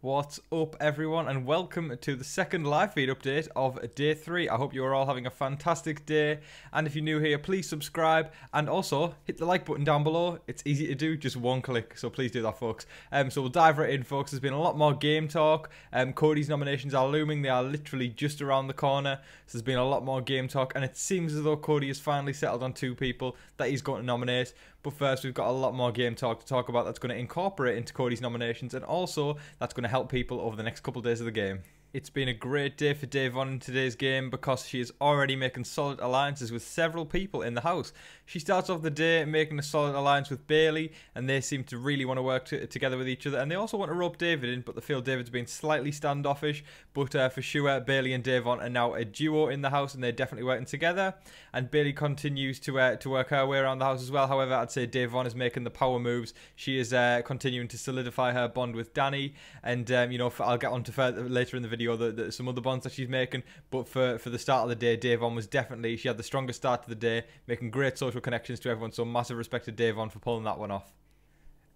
What's up everyone, and welcome to the second live feed update of day 3. I hope you are all having a fantastic day, and if you're new here, please subscribe and also hit the like button down below. It's easy to do, just one click, so please do that, folks. So we'll dive right in, folks. There's been a lot more game talk. Cody's nominations are looming. They are literally just around the corner, so there's been a lot more game talk, and it seems as though Cody has finally settled on 2 people that he's going to nominate. But first, we've got a lot more game talk to talk about that's going to incorporate into Cody's nominations, and also that's going to help people over the next couple of days of the game. It's been a great day for Davon in today's game because she is already making solid alliances with several people in the house. She starts off the day making a solid alliance with Bailey, and they seem to really want to work together with each other, and they also want to rope David in, but they feel David's been slightly standoffish. But for sure, Bailey and Davon are now a duo in the house, and they're definitely working together. And Bailey continues to work her way around the house as well. However, I'd say Davon is making the power moves. She is continuing to solidify her bond with Danny, and you know, I'll get on to further later in the video some other bonds that she's making. But for the start of the day, Davon was definitely, she had the strongest start to the day, making great social connections to everyone. So massive respect to Davon for pulling that one off.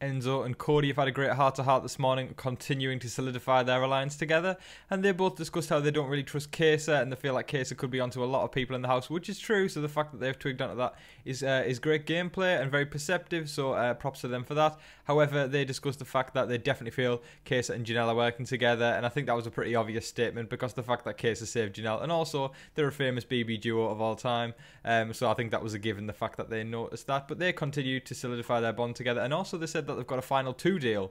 Enzo and Cody have had a great heart-to-heart this morning, continuing to solidify their alliance together, and they both discussed how they don't really trust Kaysar, and they feel like Kaysar could be onto a lot of people in the house, which is true. So the fact that they've twigged onto that is great gameplay and very perceptive, so props to them for that. However, they discussed the fact that they definitely feel Kaysar and Janelle are working together, and I think that was a pretty obvious statement because the fact that Kaysar saved Janelle, and also they're a famous BB duo of all time, so I think that was a given, the fact that they noticed that. But they continued to solidify their bond together, and also they said that they've got a final 2 deal,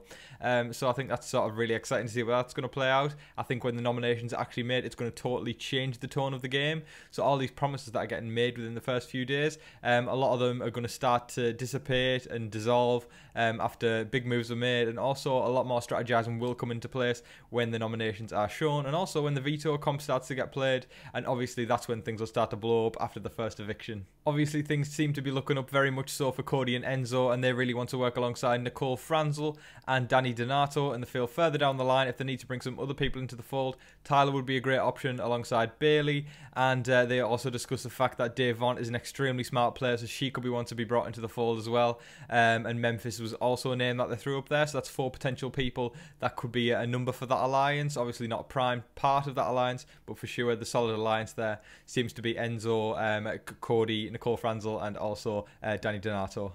so I think that's sort of really exciting to see where that's going to play out. I think when the nominations are actually made, it's going to totally change the tone of the game. So all these promises that are getting made within the first few days, a lot of them are going to start to dissipate and dissolve after big moves are made, and also a lot more strategizing will come into place when the nominations are shown, and also when the veto comp starts to get played, and obviously that's when things will start to blow up after the first eviction. Obviously things seem to be looking up very much so for Cody and Enzo, and they really want to work alongside Nicole Franzel and Danny Donato, and they feel further down the line if they need to bring some other people into the fold, Tyler would be a great option alongside Bailey. And they also discuss the fact that Davon is an extremely smart player, so she could be one to be brought into the fold as well. And Memphis was also a name that they threw up there, so that's 4 potential people that could be a number for that alliance. Obviously not a prime part of that alliance, but for sure the solid alliance there seems to be Enzo, Cody, Nicole Franzel, and also Danny Donato.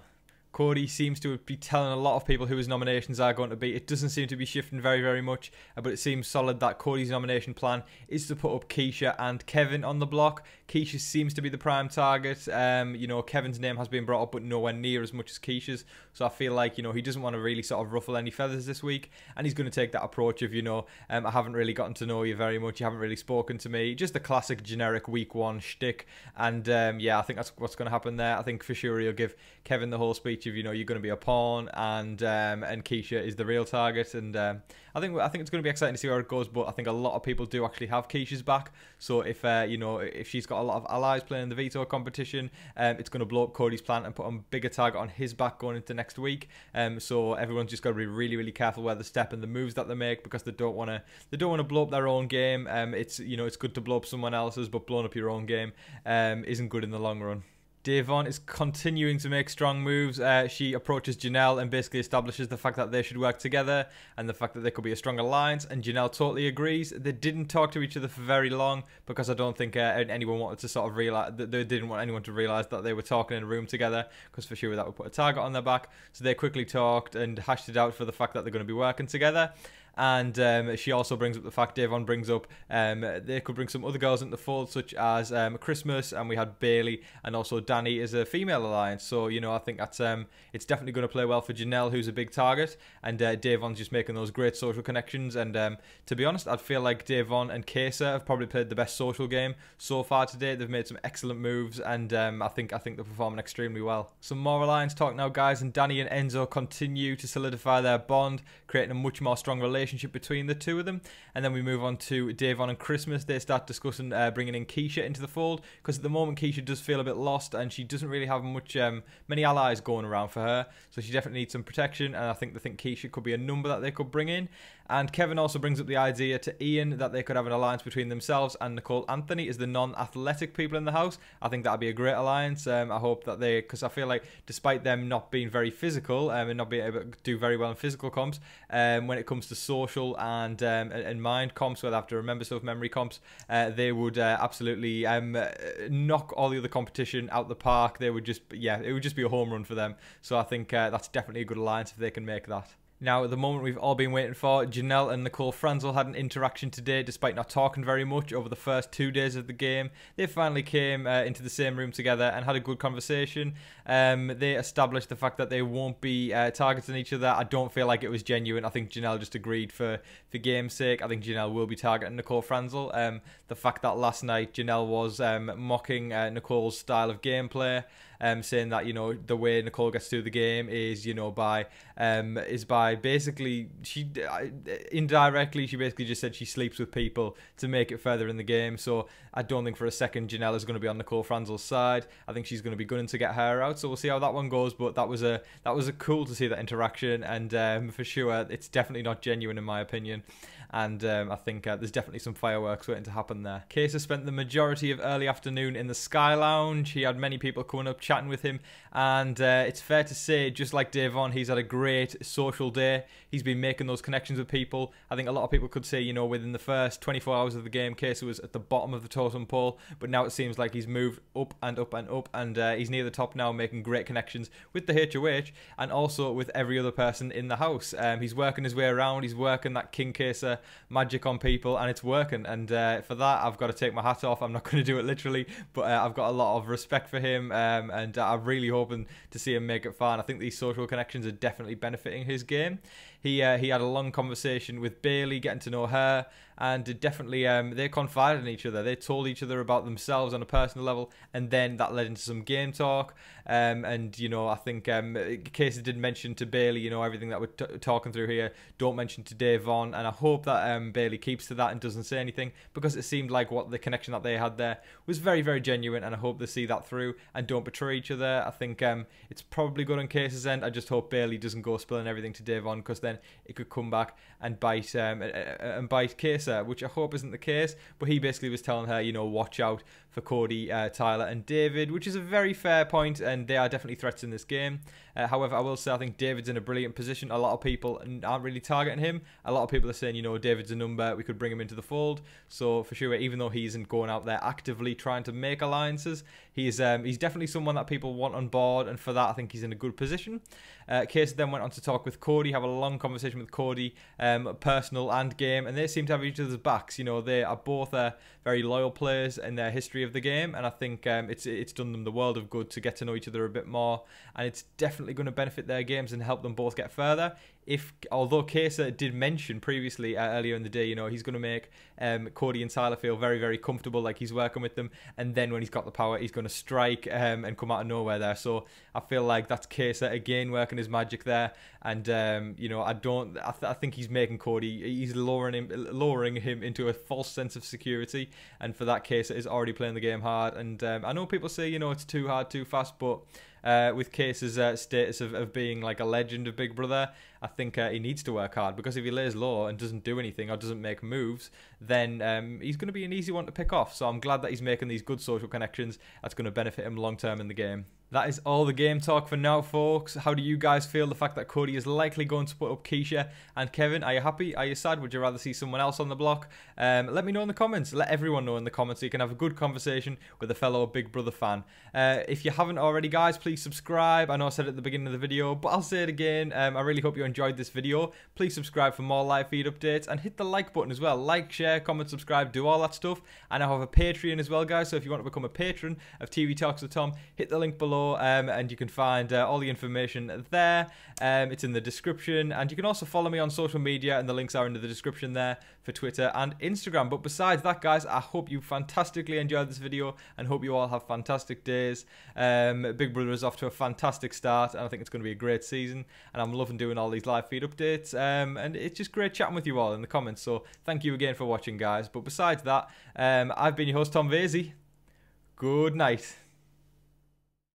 Cody seems to be telling a lot of people who his nominations are going to be. It doesn't seem to be shifting very much, but it seems solid that Cody's nomination plan is to put up Keesha and Kevin on the block. Keesha seems to be the prime target. You know, Kevin's name has been brought up, but nowhere near as much as Keesha's. So I feel like, you know, he doesn't want to really sort of ruffle any feathers this week, and he's going to take that approach of, you know, I haven't really gotten to know you very much. You haven't really spoken to me. Just the classic generic week 1 shtick. And yeah, I think that's what's going to happen there. I think for sure he'll give Kevin the whole speech of, you know, you're going to be a pawn, and Keesha is the real target, and I think it's going to be exciting to see where it goes. But I think a lot of people do actually have Keesha's back, so if you know, if she's got a lot of allies playing in the veto competition, it's going to blow up Cody's plan and put a bigger target on his back going into next week. So everyone's just got to be really careful where they step and the moves that they make, because they don't want to blow up their own game. It's, you know, it's good to blow up someone else's, but blowing up your own game isn't good in the long run. Davon is continuing to make strong moves. She approaches Janelle and basically establishes the fact that they should work together and the fact that they could be a strong alliance, and Janelle totally agrees. They didn't talk to each other for very long because I don't think anyone wanted to sort of realize that they didn't want anyone to realize that they were talking in a room together, because for sure that would put a target on their back. So they quickly talked and hashed it out for the fact that they're going to be working together. And she also brings up the fact, Davon brings up, they could bring some other girls into the fold, such as Christmas, and we had Bailey, and also Danny is a female alliance. So, you know, I think that's it's definitely going to play well for Janelle, who's a big target, and Davon's just making those great social connections. And to be honest, I'd feel like Davon and Kaysar have probably played the best social game so far today. They've made some excellent moves, and I think they're performing extremely well. Some more alliance talk now, guys, and Danny and Enzo continue to solidify their bond, creating a much more strong relationship between the 2 of them. And then we move on to Davon and Christmas. They start discussing bringing in Keesha into the fold, because at the moment Keesha does feel a bit lost, and she doesn't really have many allies going around for her, so she definitely needs some protection. And I think they think Keesha could be a number that they could bring in. And Kevin also brings up the idea to Ian that they could have an alliance between themselves and Nicole Anthony as the non-athletic people in the house. I think that'd be a great alliance. I hope that because I feel like despite them not being very physical and not being able to do very well in physical comps, when it comes to social and mind comps, where they have to remember stuff, memory comps, they would absolutely knock all the other competition out the park. They would just, yeah, it would just be a home run for them. So I think that's definitely a good alliance if they can make that. Now, at the moment we've all been waiting for, Janelle and Nicole Franzel had an interaction today despite not talking very much over the first 2 days of the game. They finally came into the same room together and had a good conversation. They established the fact that they won't be targeting each other. I don't feel like it was genuine. I think Janelle just agreed for game's sake. I think Janelle will be targeting Nicole Franzel. The fact that last night Janelle was mocking Nicole's style of gameplay, saying that, you know, the way Nicole gets through the game is, you know, by basically, she indirectly, she basically just said she sleeps with people to make it further in the game. So I don't think for a second Janelle is going to be on Nicole Franzel's side. I think she's going to be gunning to get her out. So we'll see how that one goes. But that was a cool to see that interaction, and for sure it's definitely not genuine in my opinion. And I think there's definitely some fireworks waiting to happen there. Kaysar spent the majority of early afternoon in the Sky Lounge. He had many people coming up chatting with him, and it's fair to say, just like Davon, he's had a great social day. He's been making those connections with people. I think a lot of people could say, you know, within the first 24 hours of the game, Kaysar was at the bottom of the totem pole, but now it seems like he's moved up and up and up, and he's near the top now, making great connections with the HOH and also with every other person in the house. He's working his way around. He's working that King Kaysar magic on people, and it's working, and for that I've got to take my hat off. I'm not going to do it literally, but I've got a lot of respect for him, and I'm really hoping to see him make it far. And I think these social connections are definitely benefiting his game. He had a long conversation with Bailey, getting to know her, and it definitely they confided in each other. They told each other about themselves on a personal level, and then that led into some game talk. And you know, I think Kaysar did mention to Bailey, you know, everything that we're talking through here, don't mention to Davon, and I hope that Bailey keeps to that and doesn't say anything, because it seemed like what the connection that they had there was very, very genuine, and I hope they see that through and don't betray each other. I think it's probably good on Kaysar's end. I just hope Bailey doesn't go spilling everything to Davon, because then it could come back and bite Kaysar, which I hope isn't the case. But he basically was telling her, you know, watch out for Cody, Tyler and David, which is a very fair point, and they are definitely threats in this game. However, I will say I think David's in a brilliant position. A lot of people aren't really targeting him. A lot of people are saying, you know, David's a number, we could bring him into the fold. So for sure, even though he isn't going out there actively trying to make alliances, he's definitely someone that people want on board, and for that I think he's in a good position. Kaysar then went on to talk with Cody, have a long conversation with Cody, personal and game, and they seem to have each other's backs. You know, they are both very loyal players in their history of the game, and I think it's done them the world of good to get to know each other a bit more, and it's definitely going to benefit their games and help them both get further. Although Kaysar did mention previously earlier in the day, you know, he's going to make Cody and Tyler feel very, very comfortable, like he's working with them, and then when he's got the power, he's going to strike and come out of nowhere there. So I feel like that's Kaysar again working his magic there, and you know, I think he's making Cody, he's lowering him into a false sense of security, and for that, Kaysar is already playing the game hard. And I know people say, you know, it's too hard, too fast, but with Kaysar's status of being like a legend of Big Brother, I think he needs to work hard, because if he lays low and doesn't do anything or doesn't make moves, then he's going to be an easy one to pick off. So I'm glad that he's making these good social connections. That's going to benefit him long term in the game. That is all the game talk for now, folks. How do you guys feel the fact that Cody is likely going to put up Keesha and Kevin? Are you happy? Are you sad? Would you rather see someone else on the block? Let me know in the comments. Let everyone know in the comments so you can have a good conversation with a fellow Big Brother fan. If you haven't already, guys, please subscribe. I know I said it at the beginning of the video, but I'll say it again. I really hope you enjoyed this video. Please subscribe for more live feed updates, and hit the like button as well. Like, share, comment, subscribe, do all that stuff. And I have a Patreon as well, guys, so if you want to become a patron of TV Talks with Tom, hit the link below, and you can find all the information there. It's in the description, and you can also follow me on social media, and the links are in the description there for Twitter and Instagram. But besides that, guys, I hope you fantastically enjoyed this video, and hope you all have fantastic days. Big Brother is off to a fantastic start, and I think it's going to be a great season, and I'm loving doing all these live feed updates, and it's just great chatting with you all in the comments. So thank you again for watching, guys. But besides that, I've been your host, Tom Vasey. Good night.